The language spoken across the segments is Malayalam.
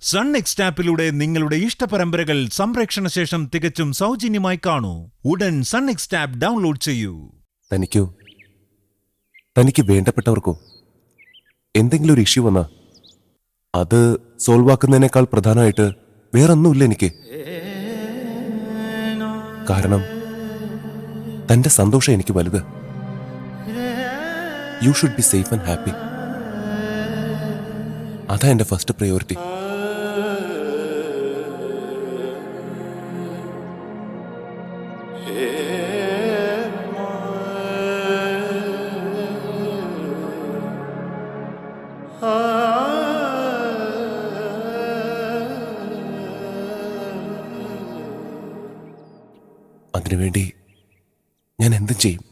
സൺ നെക്സ്റ്റ് ആപ്പിലൂടെ നിങ്ങളുടെ ഇഷ്ടപരമ്പരകൾ സംപ്രേക്ഷണ ശേഷം തികച്ചും സൗജന്യമായി കാണൂ. ഉടൻ സൺ നെക്സ്റ്റ് ആപ്പ് ഡൗൺലോഡ് ചെയ്യൂ. തനിക്ക് വേണ്ടപ്പെട്ടവർക്കോ എന്തെങ്കിലും ഒരു ഇഷ്യൂ വന്നാ അത് സോൾവ് ആക്കുന്നതിനേക്കാൾ പ്രധാനമായിട്ട് വേറൊന്നുമില്ല എനിക്ക്. കാരണം തന്റെ സന്തോഷം എനിക്ക് വലുത്. You should be safe and happy. അതാ എന്റെ ഫസ്റ്റ് പ്രയോറിറ്റി. അതിനുവേണ്ടി ഞാൻ എന്തും ചെയ്യും.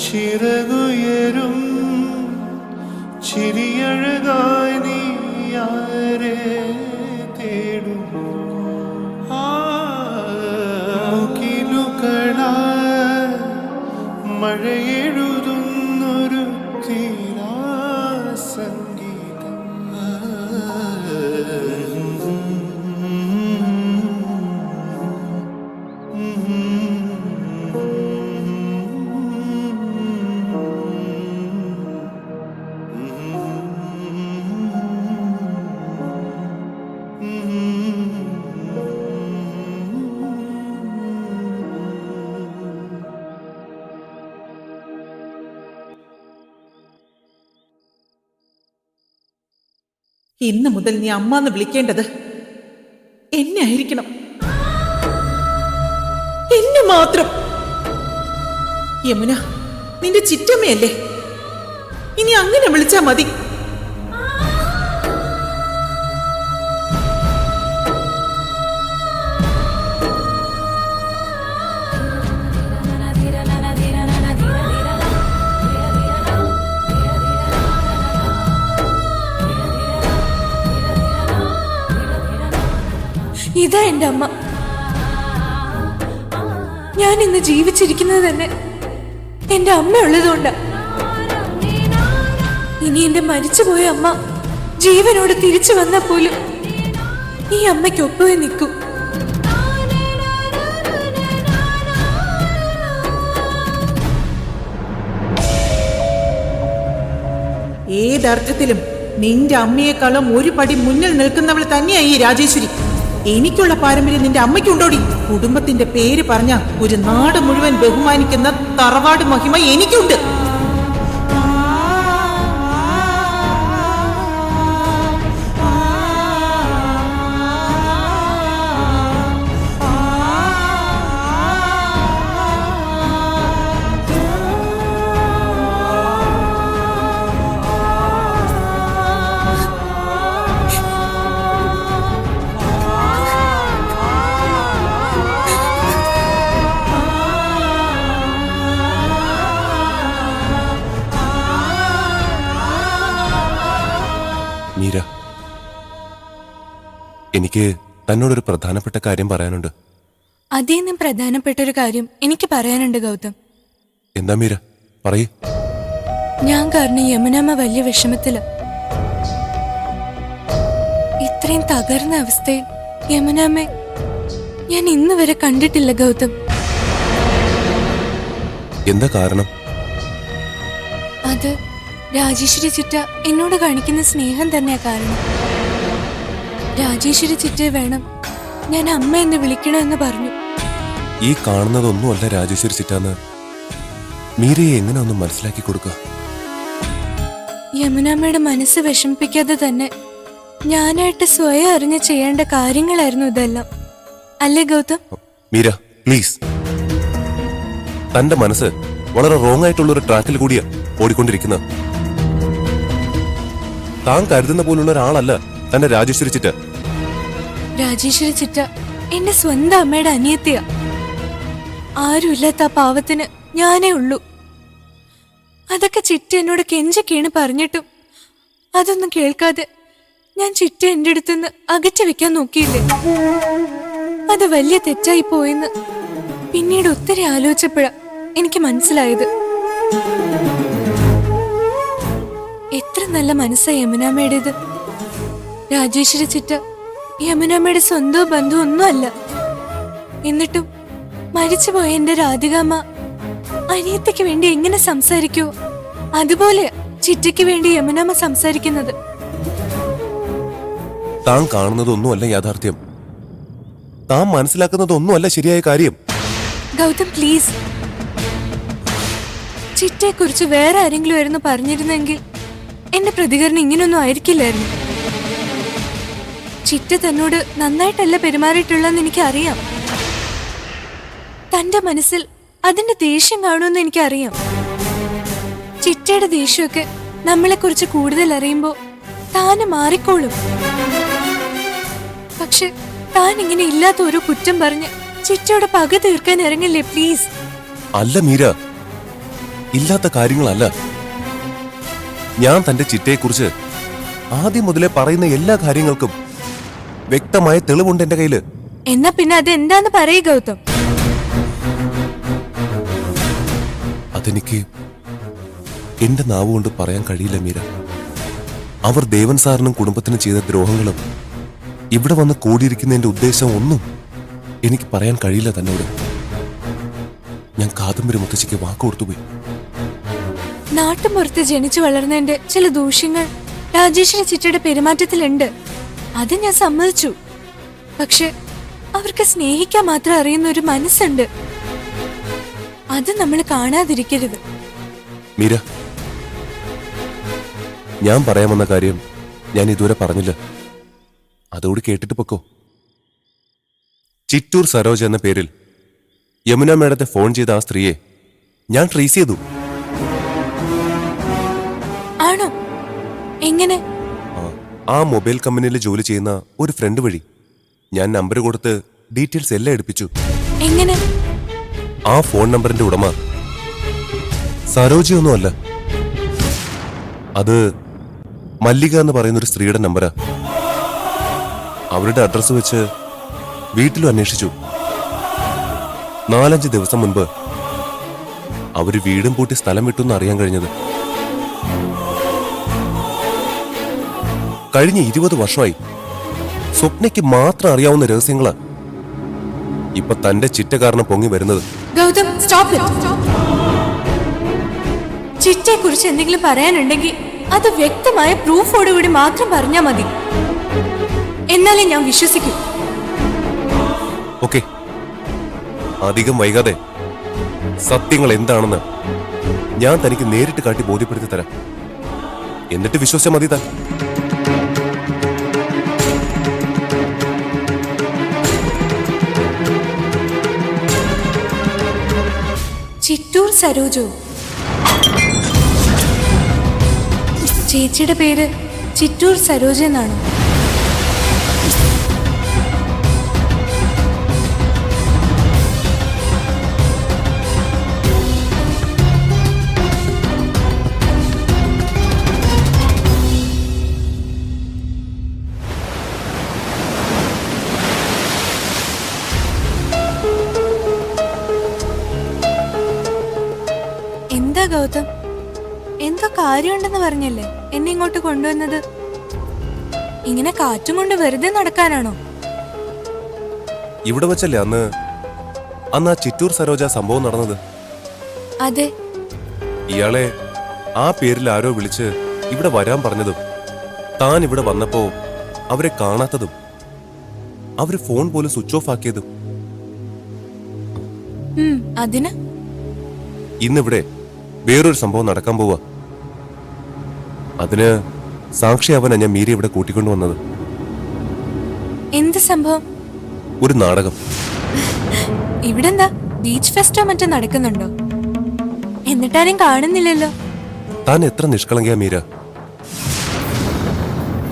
ചിറകുയരും ചിരിയഴകായി നീ ആരെ തേടുന്നു? മുകിലുകളാ മഴയെഴുതുന്നൊരു തീരാ സംഗീതം. ഇന്ന് മുതൽ നീ അമ്മാന്ന് വിളിക്കേണ്ടത് എന്നെ ആയിരിക്കണം, എന്നെ മാത്രം. യമുന നിന്റെ ചിറ്റമ്മയല്ലേ, ഇനി അങ്ങനെ വിളിച്ചാ മതി. ഇതാ എന്റെ അമ്മ. ഞാൻ ഇന്ന് ജീവിച്ചിരിക്കുന്നത് തന്നെ എന്റെ അമ്മ ഉള്ളതുകൊണ്ടാ. ഇനി എന്റെ മരിച്ചുപോയ അമ്മ ജീവനോട് തിരിച്ചു വന്നാൽ പോലും ഈ അമ്മയ്ക്കൊപ്പമേ നിൽക്കൂ. ഏതർത്ഥത്തിലും നിന്റെ അമ്മയെക്കാളും ഒരു പടി മുന്നിൽ നിൽക്കുന്നവൾ തന്നെയായി ഈ രാജേശ്വരി. എനിക്കുള്ള പാരമ്പര്യം നിന്റെ അമ്മയ്ക്കുണ്ടോടി? കുടുംബത്തിന്റെ പേര് പറഞ്ഞ ഒരു നാട് മുഴുവൻ ബഹുമാനിക്കുന്ന തറവാട് മഹിമ എനിക്കുണ്ട്. മീര, എനിക്ക് തന്നോടൊരു പ്രധാനപ്പെട്ട കാര്യം പറയാനുണ്ട്. അതേന്നും പ്രധാനപ്പെട്ടൊരു കാര്യം എനിക്ക് പറയാനുണ്ട് ഗൗതം. എന്താ മീര, പറയൂ. ഞാൻ കാരണം യമുനാമ്മ വലിയ വിഷമത്തില. ഇത്രയും തകർന്ന അവസ്ഥയിൽ യമുനാമ്മയെ ഞാൻ ഇന്ന് വരെ കണ്ടിട്ടില്ല ഗൗതം. എന്താ കാരണം? അത് രാജേശ്വരി ചിറ്റ എന്നോട് കാണിക്കുന്ന സ്നേഹം തന്നെയാ കാരണം. രാജേശ്വരി ചിറ്റയെ വേണം ഞാൻ അമ്മ എന്ന് വിളിക്കണമെന്ന് പറഞ്ഞു. ഈ കാണുന്നതൊന്നുമല്ല രാജേശ്വരി ചിറ്റാന്ന് മീരയെ എങ്ങനെ ഒന്ന് മനസ്സിലാക്കി കൊടുക്കുക? യമുനാമ്മയുടെ മനസ്സ് വിഷമിപ്പിക്കാതെ തന്നെ ഞാനായിട്ട് സ്വയം അറിഞ്ഞ് ചെയ്യേണ്ട കാര്യങ്ങളായിരുന്നു ഇതെല്ലാം, അല്ലേ ഗൗതം? മീര പ്ലീസ്, തന്റെ മനസ്സ് വളരെ റോങ് ആയിട്ടുള്ള ഒരു ട്രാക്കിൽ കൂടിയാ ഓടിക്കൊണ്ടിരിക്കുന്നത്. താൻ കരുതുന്ന പോലുള്ള ഒരാളല്ല തന്റെ രാജേശ്വരി ചിറ്റ. രാജേശ്വരി ചിറ്റ എന്റെ സ്വന്തം അമ്മയുടെ അനിയത്തിയ. ആരുമില്ലാത്ത ആ പാവത്തിന് ഞാനേ ഉള്ളൂ. അതൊക്കെ ചിറ്റ എന്നോട് കെഞ്ചിക്കീണ് പറഞ്ഞിട്ടും അതൊന്നും കേൾക്കാതെ ഞാൻ ചിറ്റ എന്റെ അടുത്തുനിന്ന് അകറ്റി വെക്കാൻ നോക്കിയില്ലേ. അത് വലിയ തെറ്റായി പോയെന്ന് പിന്നീട് ഒത്തിരി ആലോചിച്ചപ്പോഴാ എനിക്ക് മനസ്സിലായത്. എത്ര നല്ല മനസ്സാ യമുനാമ്മയുടേത്. രാജേശ്വരി ചിറ്റ യമുനാമ്മയുടെ സ്വന്തം ബന്ധു ഒന്നും അല്ല. എന്നിട്ടും മരിച്ചുപോയ എന്റെ രാധികാമ്മ അനിയത്തിക്ക് വേണ്ടി എങ്ങനെ സംസാരിക്കോ അതുപോലെ ചിറ്റയ്ക്ക് വേണ്ടി യമുനാമ്മ സംസാരിക്കുന്നത്. താൻ കാണുന്നതൊന്നുമല്ല യാഥാർത്ഥ്യം. താൻ മനസ്സിലാക്കുന്നതൊന്നുമല്ല ശരിയായ കാര്യം. ഗൗതം പ്ലീസ്, ചിറ്റയെ കുറിച്ച് വേറെ ആരെങ്കിലും ആയിരുന്നു പറഞ്ഞിരുന്നെങ്കിൽ എന്റെ പ്രതികരണം ഇങ്ങനൊന്നും ആയിരിക്കില്ലായിരുന്നു. ചിറ്റ തന്നോട് നന്നായിട്ടല്ല പെരുമാറിയിട്ടുള്ളതെന്ന് എനിക്കറിയാം. തന്റെ മനസ്സിൽ അതിന്റെ ദേഷ്യം കാണുമെന്ന് എനിക്കറിയാം. ചിറ്റയുടെ ദേഷ്യമൊക്കെ നമ്മളെ കുറിച്ച് കൂടുതൽ അറിയുമ്പോ താന് മാറിക്കോളും. പക്ഷെ താൻ ഇങ്ങനെ ഇല്ലാത്ത ഒരു കുറ്റം പറഞ്ഞ് ചിറ്റയുടെ പക തീർക്കാൻ ഇറങ്ങില്ലേ പ്ലീസ്. അല്ല മീര, ഇല്ലാത്ത കാര്യങ്ങളല്ല. ഞാൻ തന്റെ ചിറ്റയെക്കുറിച്ച് ആദ്യം മുതലേ പറയുന്ന എല്ലാ കാര്യങ്ങൾക്കും വ്യക്തമായ തെളിവുണ്ട് എന്റെ കയ്യില്. എന്നാ പിന്നെ അത് എന്താന്ന് പറയുക ഗൗതം. അതെനിക്ക് എന്റെ നാവ് കൊണ്ട് പറയാൻ കഴിയില്ല മീര. അവർ ദേവൻ സാറിനും കുടുംബത്തിനും ചെയ്ത ദ്രോഹങ്ങളും ഇവിടെ വന്ന് കൂടിയിരിക്കുന്നതിന്റെ ഉദ്ദേശം ഒന്നും എനിക്ക് പറയാൻ കഴിയില്ല തന്നോട്. ഞാൻ കാദംബരി മുത്തശ്ശിക്ക് വാക്ക് കൊടുത്തുപോയി. നാട്ടുപുറത്ത് ജനിച്ചു വളർന്നതിന്റെ ചില ദൂഷ്യങ്ങൾ രാജേശ്വരി ചിറ്റയുടെ പെരുമാറ്റത്തിലുണ്ട്. അത് ഞാൻ സമ്മതിച്ചു. പക്ഷെ അവർക്ക് സ്നേഹിക്കാൻ മാത്രം അറിയുന്ന ഒരു മനസ്സുണ്ട്. അത് നമ്മൾ കാണാതിരിക്കരുത്. മീര, ഞാൻ പറയാമെന്ന കാര്യം ഞാൻ ഇതുവരെ പറഞ്ഞില്ല. അതോട് കേട്ടിട്ട് പൊക്കോ. ചിറ്റൂർ സരോജ എന്ന പേരിൽ യമുന മേഡത്തെ ഫോൺ ചെയ്ത ആ സ്ത്രീയെ ഞാൻ ട്രേസ് ചെയ്തു. ആണോ? എങ്ങനെ? ആ മൊബൈൽ കമ്പനിയിൽ ജോലി ചെയ്യുന്ന ഒരു ഫ്രണ്ട് വഴി ഞാൻ നമ്പർ കൊടുത്ത് ഡീറ്റെയിൽസ് എല്ലാം എടുപ്പിച്ചു. എങ്ങനെ? ആ ഫോൺ നമ്പറിന്റെ ഉടമ സരോജയൊന്നുമല്ല. അത് മല്ലിക എന്ന് പറയുന്ന ഒരു സ്ത്രീയുടെ നമ്പരാ. അവരുടെ അഡ്രസ്സ് വെച്ച് വീട്ടിലും അന്വേഷിച്ചു. 4-5 ദിവസം മുൻപ് അവര് വീടും പൂട്ടി സ്ഥലം വിട്ടെന്ന് അറിയാൻ കഴിഞ്ഞത്. കഴിഞ്ഞ 20 വർഷമായി സ്വപ്നയ്ക്ക് മാത്രം അറിയാവുന്ന രഹസ്യങ്ങളാ ഇപ്പൊ തന്റെ ചിറ്റ കാരണം പൊങ്ങി വരുന്നത്. Gautam stop it. ചിറ്റയെ കുറിച്ച് എന്തെങ്കിലും പറയാനുണ്ടെങ്കിൽ അത് വ്യക്തമായ പ്രൂഫോടുകൂടി മാത്രം പറഞ്ഞാൽ മതി. എന്നാലേ ഞാൻ വിശ്വസിക്കൂ. ഓക്കെ, അധികം വൈകാതെ സത്യങ്ങൾ എന്താണെന്ന് ഞാൻ തനിക്ക് നേരിട്ട് കാട്ടി ബോധ്യപ്പെടുത്തി തരാം. എന്നിട്ട് വിശ്വസിച്ചാൽ മതി താൻ. ചിറ്റൂർ സരോജോ? ചേച്ചിയുടെ പേര് ചിറ്റൂർ സരോജ എന്നാണോ? എന്താ ഗൗതം, എന്തോ കാര്യമുണ്ടെന്ന് പറഞ്ഞല്ലേ എന്നെ ഇങ്ങോട്ട് കൊണ്ടുവന്നത്? ഇങ്ങനെ കാറ്റും കൊണ്ട് വെറുതെ നടക്കാനാണോ? ഇവിടെ വെച്ചല്ലേ അന്ന് ആ ചിറ്റൂർ സരോജ സംഭവം നടന്നത്? അതെ. ഇയാളെ ആ പേരിൽ ആരോ വിളിച്ച് ഇവിടെ വരാൻ പറഞ്ഞതും താൻ ഇവിടെ വന്നപ്പോ അവരെ കാണാത്തതും അവര് ഫോൺ പോലും സ്വിച്ച് ഓഫ് ആക്കിയതും. അതിന് ഇന്നിവിടെ വേറൊരു സംഭവം നടക്കാൻ പോവാ. അതിന് സാക്ഷിയാവാനാ ഞാൻ മീര ഇവിടെ കൂട്ടിക്കൊണ്ടുവന്നത്. എന്ത് സംഭവം? ഒരു നാടകം. ഇവിടെന്താ ബീച്ച് ഫെസ്റ്റോ മറ്റോ നടക്കുന്നുണ്ടോ? എന്നിട്ടാരും കാണുന്നില്ലല്ലോ. താൻ എത്ര നിഷ്കളങ്കയാ മീര.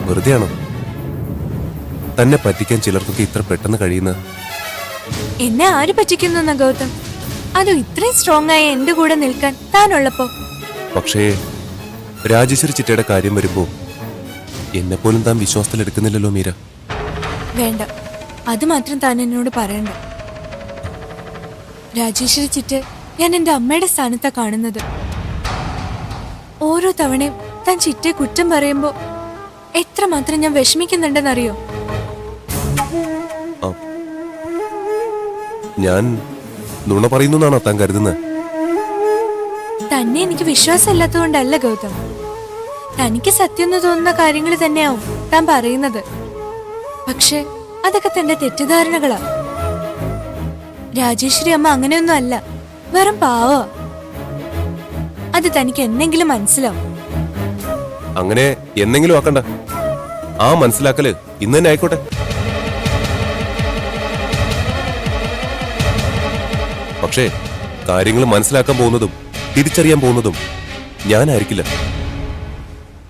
വെറുതെയാണോ തന്നെ പറ്റിക്കാൻ ചിലർക്കൊക്കെ ഇത്ര പെട്ടെന്ന് കഴിയുന്ന? എന്നെ ആര് പറ്റിക്കുന്നു ഗൗതം? അതും ഇത്രയും സ്ട്രോങ് ആയ എന്റെ കൂടെ നിൽക്കാൻ താനുള്ളപ്പോ? പക്ഷേ രാജേശ്വരി ചിറ്റയുടെ കാര്യം വരുമ്പോ എന്നെപ്പോലും താൻ വിശ്വാസത്തിലെടുക്കുന്നില്ലല്ലോ മീര. വേണ്ട, അത് മാത്രം താൻ എന്നോട് പറയണ്ട. രാജേശ്വരി ചിറ്റ് ഞാൻ എൻ്റെ അമ്മയുടെ സ്ഥാനത്താ കാണുന്നത്. ഓരോ തവണയും താൻ ചിറ്റയെ കുറ്റം പറയുമ്പോ എത്രമാത്രം ഞാൻ വിഷമിക്കുന്നുണ്ടെന്നറിയോ? ഞാൻ നുണ പറയുന്നാണോ താൻ കരുതുന്നത്? തന്നെ എനിക്ക് വിശ്വാസമില്ലാത്തതുകൊണ്ടല്ല ഗൗതം. തനിക്ക് സത്യം എന്ന് തോന്നുന്ന കാര്യങ്ങൾ തന്നെയാവും താൻ പറയുന്നത്. പക്ഷെ അതൊക്കെ തന്റെ തെറ്റിദ്ധാരണകളാ. രാജേശ്വരി അമ്മ അങ്ങനെയൊന്നും അല്ല, വെറും പാവ. അത് തനിക്ക് എന്നെങ്കിലും മനസ്സിലാവും. അങ്ങനെ എന്നെങ്കിലും ആക്കണ്ട. ആ മനസ്സിലാക്കല് ഇന്ന് തന്നെ ആയിക്കോട്ടെ. പക്ഷേ കാര്യങ്ങൾ മനസ്സിലാക്കാൻ പോകുന്നതും തിരിച്ചറിയാൻ പോകുന്നതും ഞാനായിരിക്കില്ല,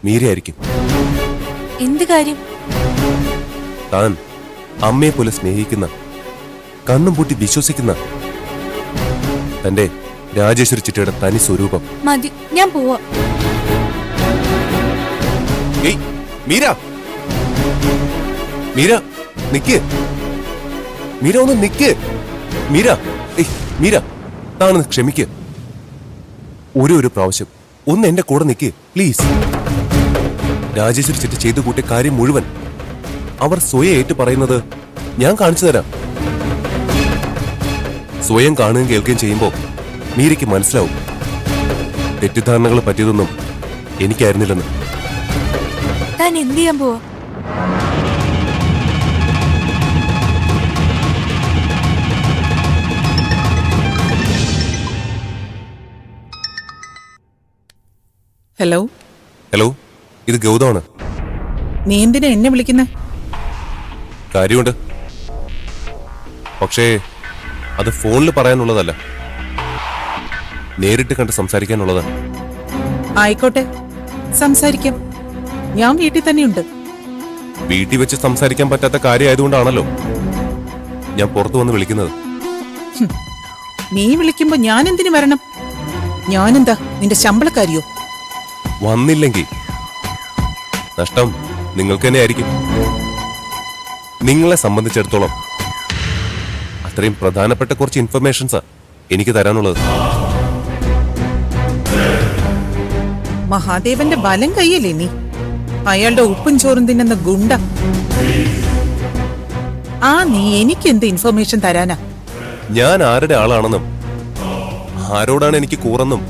മീരയായിരിക്കും. എന്ത് കാര്യം? താൻ അമ്മയെ പോലെ സ്നേഹിക്കുന്ന, കണ്ണും പൂട്ടി വിശ്വസിക്കുന്ന തന്റെ രാജേശ്വരി ചിറ്റയുടെ തനി സ്വരൂപം. മതി, ഞാൻ പോവാ. ഏയ് മീര, മീര നിക്ക്, മീര ഒന്ന് നിക്ക്. മീര, ഏയ് മീര, താനൊന്ന് ക്ഷമിക്ക്. ഒരു പ്രാവശ്യം ഒന്ന് എന്റെ കൂടെ നിക്ക് പ്ലീസ്. രാജേശ്വരി ചിറ്റ ചെയ്തു കൂട്ടിയ കാര്യം മുഴുവൻ അവർ സ്വയം ഏറ്റു പറയുന്നത് ഞാൻ കാണിച്ചു തരാം. സ്വയം കാണുകയും കേൾക്കുകയും ചെയ്യുമ്പോ മീരയ്ക്ക് മനസ്സിലാവും തെറ്റിദ്ധാരണകൾ പറ്റിയതൊന്നും എനിക്കായിരുന്നില്ലെന്ന്. താൻ എന്ത് ചെയ്യാൻ പോവാ? ഹലോ. ഹലോ, ഇത് ഗൗതമാണ്. നീ എന്തിനാ എന്നെ വിളിക്കുന്നേ? കാര്യമുണ്ട്, പക്ഷേ അത് ഫോണിൽ പറയാനുള്ളതല്ല, നേരിട്ട് കണ്ട് സംസാരിക്കാനുള്ളതാണ്. ആയിക്കോട്ടെ, സംസാരിക്കാം. ഞാൻ വീട്ടിൽ തന്നെയുണ്ട്. വീട്ടിൽ വെച്ച് സംസാരിക്കാൻ പറ്റാത്ത കാര്യമായതുകൊണ്ടാണല്ലോ ഞാൻ പുറത്തു വന്ന് വിളിക്കുന്നത്. നീ വിളിക്കുമ്പോ ഞാൻ എന്തിനു വരണം? ഞാനെന്താ നിന്റെ ശമ്പളക്കാരിയോ? വന്നില്ലെങ്കിൽ നഷ്ടം നിങ്ങൾക്ക് തന്നെ ആയിരിക്കും. നിങ്ങളെ സംബന്ധിച്ചിടത്തോളം അത്രയും പ്രധാനപ്പെട്ട കുറച്ച് ഇൻഫർമേഷൻസാ എനിക്ക് തരാനുള്ളത്. മഹാദേവന്റെ ബലം കയ്യല്ലേ നീ? അയാളുടെ ഉപ്പും ചോറും തിന്നുന്ന ഗുണ്ട. നീ എനിക്ക് എന്ത് ഇൻഫർമേഷൻ തരാനാ? ഞാൻ ആരുടെ ആളാണെന്നും ആരോടാണ് എനിക്ക് കൂറെന്നും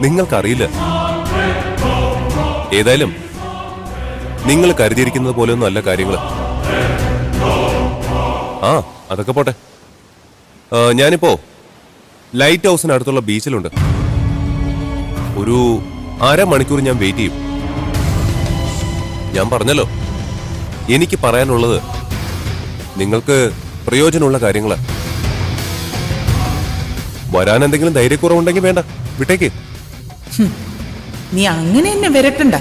നിങ്ങൾക്കറിയില്ല. ഏതായാലും നിങ്ങൾ കരുതിയിരിക്കുന്നത് പോലെയൊന്നും അല്ല കാര്യങ്ങൾ. അതൊക്കെ പോട്ടെ. ഞാനിപ്പോ ലൈറ്റ് ഹൗസിനടുത്തുള്ള ബീച്ചിലുണ്ട്. ഒരു അരമണിക്കൂർ ഞാൻ വെയിറ്റ് ചെയ്യും. ഞാൻ പറഞ്ഞല്ലോ, എനിക്ക് പറയാനുള്ളത് നിങ്ങൾക്ക് പ്രയോജനമുള്ള കാര്യങ്ങളാ. വരാൻ എന്തെങ്കിലും ധൈര്യക്കുറവുണ്ടെങ്കിൽ വേണ്ട, വിട്ടേക്ക്. നീ അങ്ങനെ എന്നെ വിരട്ടണ്ട.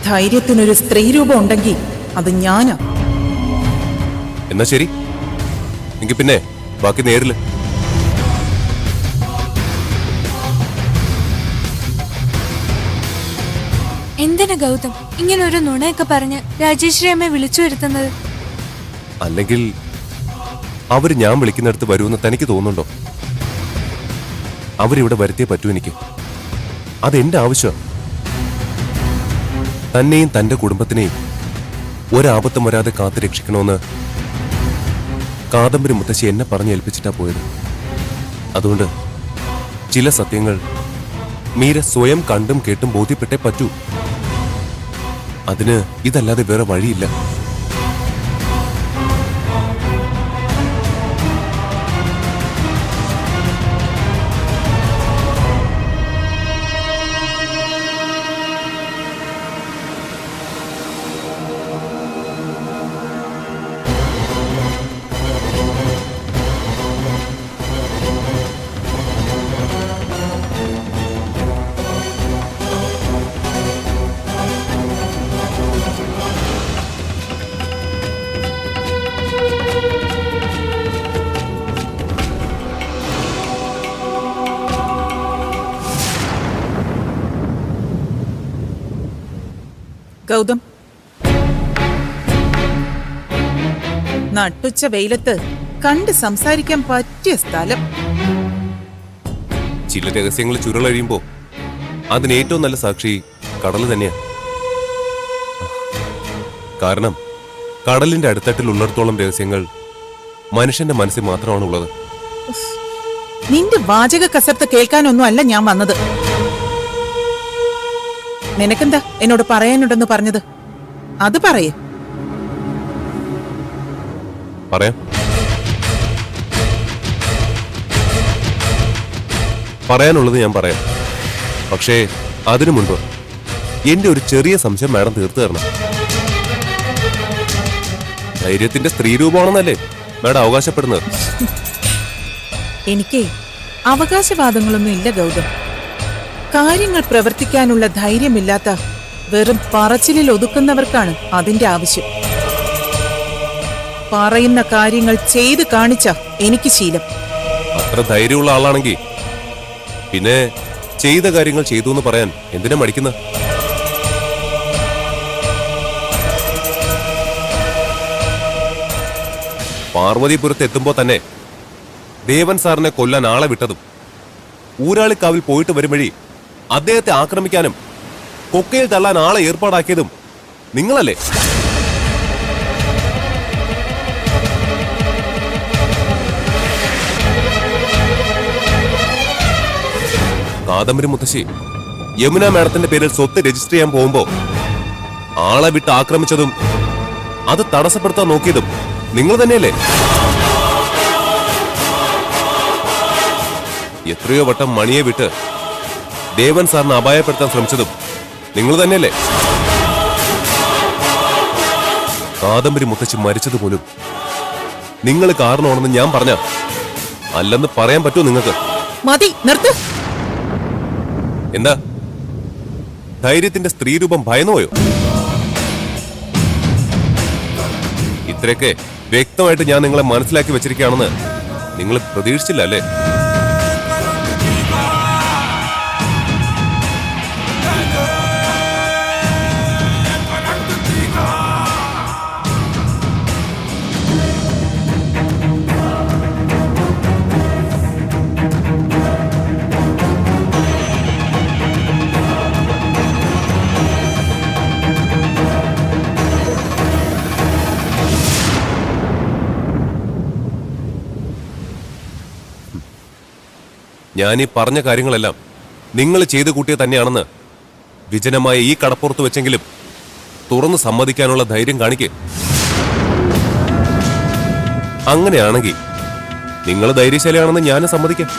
ധൈര്യത്തിനൊരു സ്ത്രീ രൂപം ഉണ്ടെങ്കിൽ അത് ഞാനാ. എന്നാ ശരി, എങ്കിൽ പിന്നെ ബാക്കി നേരില്. എന്തിനാ ഗൗതം ഇങ്ങനെ ഒരു നുണയൊക്കെ പറഞ്ഞ് രാജേശ്വരി അമ്മയെ വിളിച്ചു വരുത്തുന്നത്? അല്ലെങ്കിൽ അവര് ഞാൻ വിളിക്കുന്നിടത്ത് വരുമെന്ന് തനിക്ക് തോന്നുന്നുണ്ടോ? അവരിവിടെ വരുത്തിയേ പറ്റൂ എനിക്ക്. അതെന്റെ ആവശ്യമാണ്. തന്നെയും തന്റെ കുടുംബത്തിനെയും ഒരാപത്തും വരാതെ കാത്തു രക്ഷിക്കണമെന്ന് കാദംബരി മുത്തശ്ശി എന്നെ പറഞ്ഞേൽപ്പിച്ചിട്ടാ പോയത്. അതുകൊണ്ട് ചില സത്യങ്ങൾ മീര സ്വയം കണ്ടും കേട്ടും ബോധ്യപ്പെട്ടേ പറ്റൂ. അതിന് ഇതല്ലാതെ വേറെ വഴിയില്ല. ഗൗതം, നട്ടുച്ച വെയിലത്ത് കണ്ട് സംസാരിക്കാൻ പറ്റിയ സ്ഥലം. ചില രഹസ്യങ്ങൾ ചുരുളഴിയുമ്പോ അതിന് ഏറ്റവും നല്ല സാക്ഷി കടൽ തന്നെയാണ്. കാരണം കടലിന്റെ അടിത്തട്ടിൽ ഉള്ളിടത്തോളം രഹസ്യങ്ങൾ മനുഷ്യന്റെ മനസ്സിൽ മാത്രമാണ് ഉള്ളത്. നിന്റെ വാചക കസർത്ത് കേൾക്കാനൊന്നും അല്ല ഞാൻ വന്നത്. നിനക്കെന്താ എന്നോട് പറയാനുണ്ടെന്ന് പറഞ്ഞത്? അത് പറയേ. പറയാം. പറയാനുള്ളത് ഞാൻ പറയാം. പക്ഷേ അതിനു മുൻപ് എന്റെ ഒരു ചെറിയ സംശയം മാഡം തീർത്തു തരണം. ധൈര്യത്തിന്റെ സ്ത്രീരൂപമാണെന്നല്ലേ മാഡം അവകാശപ്പെടുന്നത്? എനിക്ക് അവകാശവാദങ്ങളൊന്നും ഇല്ല ഗൗതം. കാര്യങ്ങൾ പ്രവർത്തിക്കാനുള്ള ധൈര്യമില്ലാത്ത വെറും പറച്ചിലിൽ ഒതുക്കുന്നവർക്കാണ് അതിന്റെ ആവശ്യം. പറയുന്ന കാര്യങ്ങൾ ചെയ്ത് കാണിച്ച എനിക്ക് ശീലം. അത്ര ധൈര്യമുള്ള ആളാണെങ്കിൽ പിന്നെ ചെയ്ത കാര്യങ്ങൾ ചെയ്തു എന്ന് പറയാൻ എന്തിനാ മടിക്കുന്ന? പാർവതിപുരത്ത് എത്തുമ്പോ തന്നെ ദേവൻ സാറിനെ കൊല്ലാൻ ആളെ വിട്ടതും ഊരാളിക്കാവിൽ പോയിട്ട് വരും വഴി അദ്ദേഹത്തെ ആക്രമിക്കാനും കൊക്കയിൽ തള്ളാൻ ആളെ ഏർപ്പാടാക്കിയതും നിങ്ങളല്ലേ? കാദംബരി മുത്തശ്ശി യമുന മാഡത്തിന്റെ പേരിൽ സ്വത്ത് രജിസ്റ്റർ ചെയ്യാൻ പോകുമ്പോ ആളെ വിട്ട് ആക്രമിച്ചതും അത് തടസ്സപ്പെടുത്താൻ നോക്കിയതും നിങ്ങൾ തന്നെയല്ലേ? എത്രയോ വട്ടം മണിയെ വിട്ട് ദേവൻ സാറിനെ അപായപ്പെടുത്താൻ ശ്രമിച്ചതും നിങ്ങൾ തന്നെയല്ലേ? കാദംബരി മുത്തശ്ശി മരിച്ചതുപോലും നിങ്ങൾ കാരണമാണെന്ന് ഞാൻ പറഞ്ഞ അല്ലെന്ന് പറയാൻ പറ്റുമോ നിങ്ങൾക്ക്? മതി, നിർത്ത്. എന്താ ധൈര്യത്തിന്റെ സ്ത്രീരൂപം ഭയന്നുപോയോ? ഇത്രയൊക്കെ വ്യക്തമായിട്ട് ഞാൻ നിങ്ങളെ മനസ്സിലാക്കി വെച്ചിരിക്കുകയാണെന്ന് നിങ്ങൾ പ്രതീക്ഷിച്ചില്ല അല്ലേ? ഞാൻ ഈ പറഞ്ഞ കാര്യങ്ങളെല്ലാം നിങ്ങൾ ചെയ്തു കൂട്ടിയ തന്നെയാണെന്ന് വിജനമായ ഈ കടപ്പുറത്ത് വെച്ചെങ്കിലും തുറന്ന് സമ്മതിക്കാനുള്ള ധൈര്യം കാണിക്കേ. അങ്ങനെയാണെങ്കിൽ നിങ്ങൾ ധൈര്യശാലിയാണെന്ന് ഞാനും സമ്മതിക്കാം.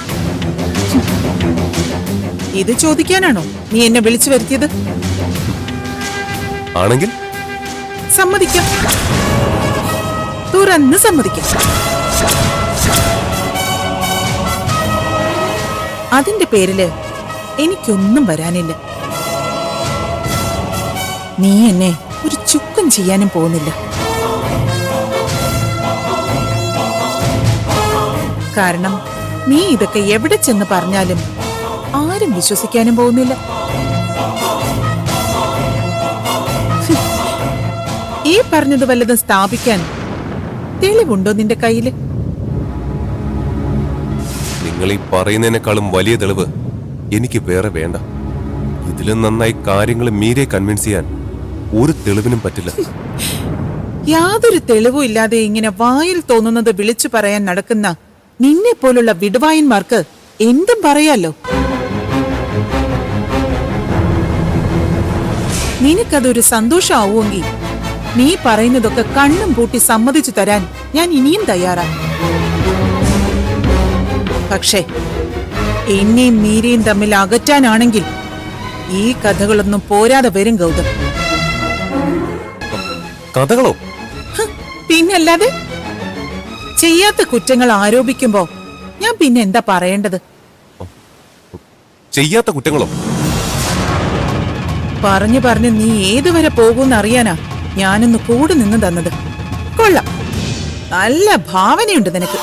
ഇത് ചോദിക്കാനാണോ നീ എന്നെ വിളിച്ചു വരുത്തിയത്? ആണെങ്കിൽ സമ്മതിക്കാം, തുറന്ന് സമ്മതിക്കാം. അതിന്റെ പേരില് എനിക്കൊന്നും വരാനില്ല. നീ എന്നെ ഒരു ചുക്കും ചെയ്യാനും പോകുന്നില്ല. കാരണം നീ ഇതൊക്കെ എവിടെ ചെന്ന് പറഞ്ഞാലും ആരും വിശ്വസിക്കാനും പോകുന്നില്ല. ഈ പറഞ്ഞത് വല്ലതും സ്ഥാപിക്കാൻ തെളിവുണ്ടോ നിന്റെ കയ്യില്? നിങ്ങൾ ഈ പറയുന്നതിനേക്കാളും വലിയ തെളിവ് എനിക്ക് വേറെ വേണ്ട. ഇതിലും നന്നായി കാര്യങ്ങൾ മീരെ കൺവിൻസ് ചെയ്യാൻ ഒരു തെളിവിനും പറ്റില്ല. യാതൊരു തെളിവും ഇല്ലാതെ ഇങ്ങനെ വായിൽ തോന്നുന്നത് വിളിച്ചു പറയാൻ നടക്കുന്ന നിന്നെ പോലുള്ള വിടുവായന്മാർക്ക് എന്തും പറയാലോ. നിനക്കതൊരു സന്തോഷമാവുമെങ്കിൽ നീ പറയുന്നതൊക്കെ കണ്ണും പൂട്ടി സമ്മതിച്ചു തരാൻ ഞാൻ ഇനിയും തയ്യാറാണ്. പക്ഷേ എന്നെയും മീരയും തമ്മിൽ അകറ്റാനാണെങ്കിൽ ഈ കഥകളൊന്നും പോരാതെ വരും ഗൗതം. കഥകളോ? പിന്നല്ലാതെ ചെയ്യാത്ത കുറ്റങ്ങൾ ആരോപിക്കുമ്പോ ഞാൻ പിന്നെ എന്താ പറയേണ്ടത്? ചെയ്യാത്ത കുറ്റങ്ങളോ? പറഞ്ഞു പറഞ്ഞ് നീ ഏതുവരെ പോകുമെന്ന് അറിയാനാ ഞാനൊന്ന് കൂടെ നിന്ന് തന്നത്. കൊള്ളാം, നല്ല ഭാവനയുണ്ട് നിനക്ക്.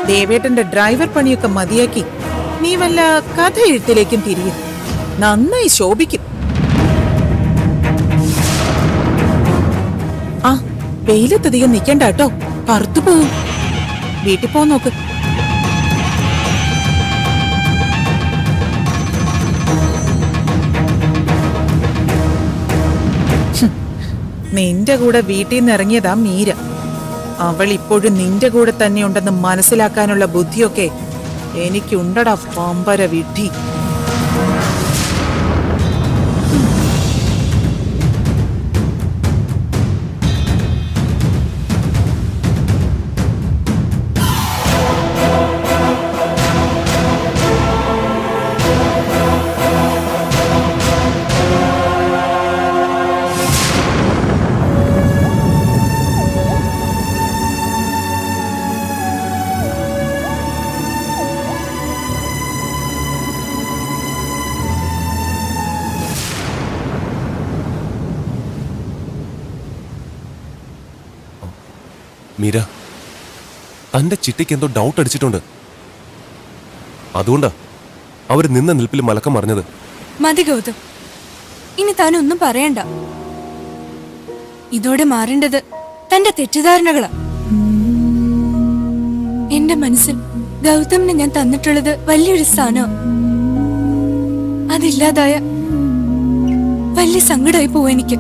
ദേവേട്ടന്റെ ഡ്രൈവർ പണിയൊക്കെ മതിയാക്കി നീ വല്ല കഥ എഴുത്തിലേക്കും തിരിയും, നന്നായി ശോഭിക്കും. ആ, വെയിലത്തധികം നിക്കണ്ട കേട്ടോ, കറുത്തു പോവും. വീട്ടിൽ പോ നോക്ക്. നിന്റെ കൂടെ വീട്ടിൽ നിന്ന് ഇറങ്ങിയതാ മീര. അവൾ ഇപ്പോഴും നിന്റെ കൂടെ തന്നെ ഉണ്ടെന്ന് മനസ്സിലാക്കാനുള്ള ബുദ്ധിയൊക്കെ എനിക്കുണ്ടടാ പമ്പര വിഡ്ഢി. മീര, തന്റെ ചിട്ടിക്ക് എന്തോ ഡൗട്ട് അടിച്ചിട്ടുണ്ട്. അതുകൊണ്ടാ അവര് നിന്ന നിൽപ്പിൽ മലക്കം മറിഞ്ഞത്. മതി ഗൗതം, ഇനി താനൊന്നും പറയണ്ട. ഇതോടെ മാറേണ്ടത് തന്റെ തെറ്റിദ്ധാരണകളാ. എന്റെ മനസ്സിൽ ഗൗതമിന് ഞാൻ തന്നിട്ടുള്ളത് വലിയൊരു സ്ഥാനം. അതില്ലാതായ വലിയ സങ്കടമായി പോവും എനിക്ക്.